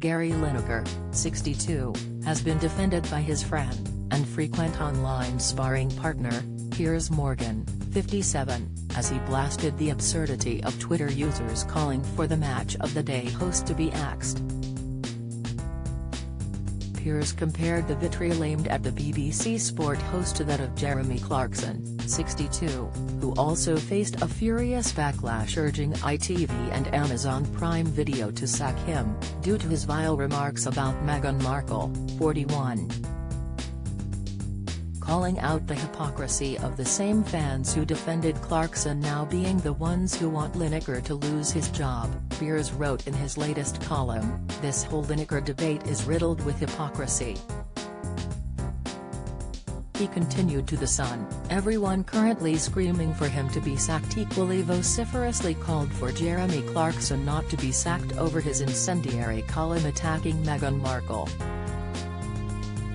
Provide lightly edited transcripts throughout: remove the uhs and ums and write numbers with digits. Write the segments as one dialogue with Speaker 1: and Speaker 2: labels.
Speaker 1: Gary Lineker, 62, has been defended by his friend, and frequent online sparring partner, Piers Morgan, 57, as he blasted the absurdity of Twitter users calling for the match of the day host to be axed. Piers compared the vitriol aimed at the BBC Sport host to that of Jeremy Clarkson, 62, who also faced a furious backlash urging ITV and Amazon Prime Video to sack him, due to his vile remarks about Meghan Markle, 41. Calling out the hypocrisy of the same fans who defended Clarkson now being the ones who want Lineker to lose his job, Piers wrote in his latest column, "This whole Lineker debate is riddled with hypocrisy." He continued to The Sun, "Everyone currently screaming for him to be sacked equally vociferously called for Jeremy Clarkson not to be sacked over his incendiary column attacking Meghan Markle.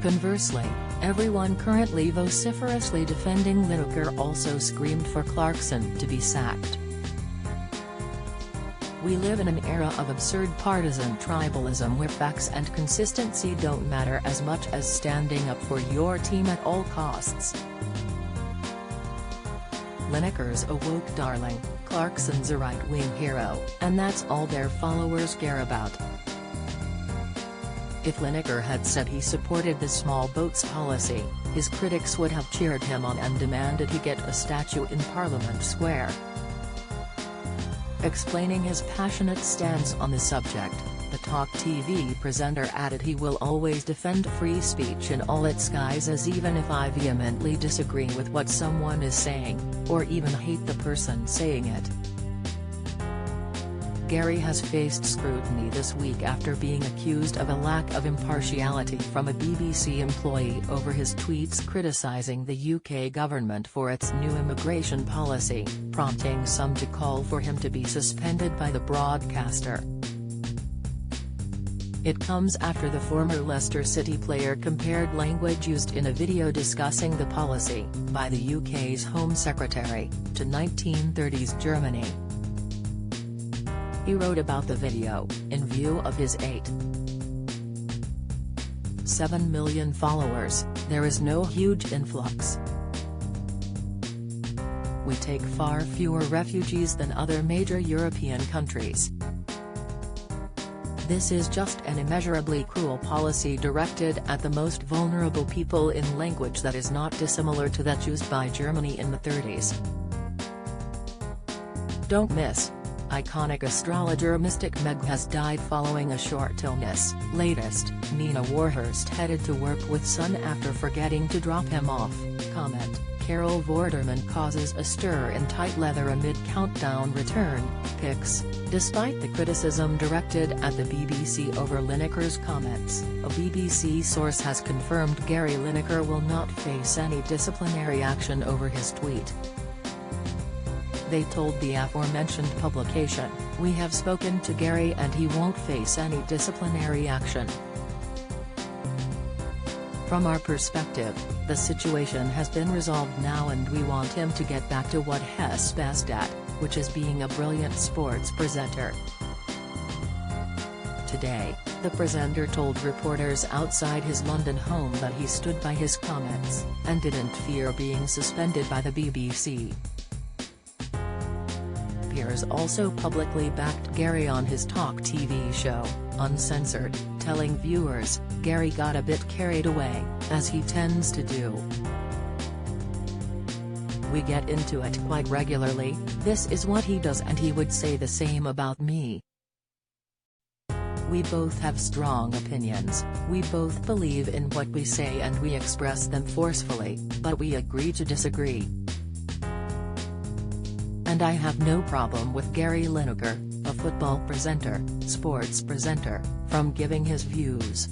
Speaker 1: Conversely, everyone currently vociferously defending Lineker also screamed for Clarkson to be sacked. We live in an era of absurd partisan tribalism where facts and consistency don't matter as much as standing up for your team at all costs. Lineker's a woke darling, Clarkson's a right-wing hero, and that's all their followers care about." If Lineker had said he supported the small boats policy, his critics would have cheered him on and demanded he get a statue in Parliament Square. Explaining his passionate stance on the subject, the Talk TV presenter added he will always defend free speech in all its guises even if I vehemently disagree with what someone is saying, or even hate the person saying it. Gary has faced scrutiny this week after being accused of a lack of impartiality from a BBC employee over his tweets criticising the UK government for its new immigration policy, prompting some to call for him to be suspended by the broadcaster. It comes after the former Leicester City player compared language used in a video discussing the policy, by the UK's Home Secretary, to 1930s Germany. He wrote about the video, in view of his 8.7 million followers, there is no huge influx. We take far fewer refugees than other major European countries. This is just an immeasurably cruel policy directed at the most vulnerable people in language that is not dissimilar to that used by Germany in the 30s. Don't miss. Iconic astrologer mystic Meghan has died following a short illness. Latest, Nina Warhurst headed to work with son after forgetting to drop him off. Comment, Carol Vorderman causes a stir in tight leather amid countdown return, pics. Despite the criticism directed at the BBC over Lineker's comments, a BBC source has confirmed Gary Lineker will not face any disciplinary action over his tweet. They told the aforementioned publication, "We have spoken to Gary and he won't face any disciplinary action. From our perspective, the situation has been resolved now and we want him to get back to what he's best at, which is being a brilliant sports presenter." Today, the presenter told reporters outside his London home that he stood by his comments, and didn't fear being suspended by the BBC. Piers also publicly backed Gary on his Talk TV show, Uncensored, telling viewers, "Gary got a bit carried away, as he tends to do. We get into it quite regularly, this is what he does and he would say the same about me. We both have strong opinions, we both believe in what we say and we express them forcefully, but we agree to disagree. And I have no problem with Gary Lineker, a football presenter, sports presenter, from giving his views.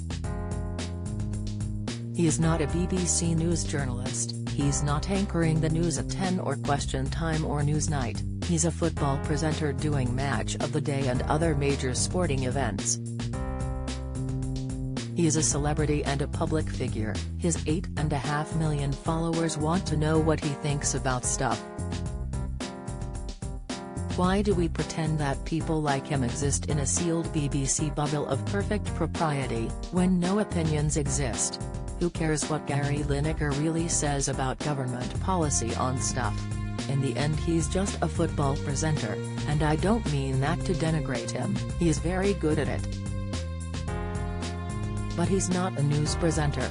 Speaker 1: He is not a BBC News journalist, he's not anchoring the news at 10 or Question Time or Newsnight, he's a football presenter doing Match of the Day and other major sporting events. He is a celebrity and a public figure, his 8.5 million followers want to know what he thinks about stuff Why do we pretend that people like him exist in a sealed BBC bubble of perfect propriety, when no opinions exist? Who cares what Gary Lineker really says about government policy on stuff? In the end, he's just a football presenter, and I don't mean that to denigrate him, he's very good at it. But he's not a news presenter.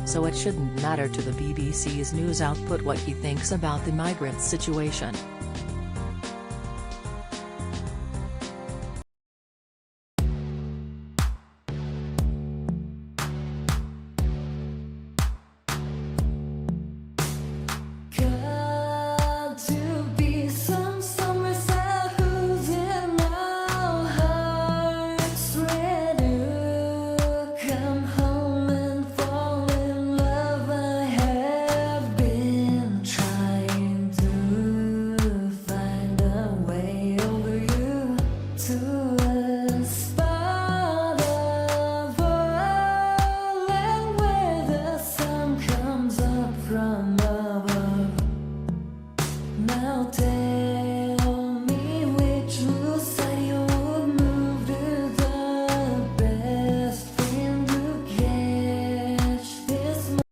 Speaker 1: So it shouldn't matter to the BBC's news output what he thinks about the migrant situation.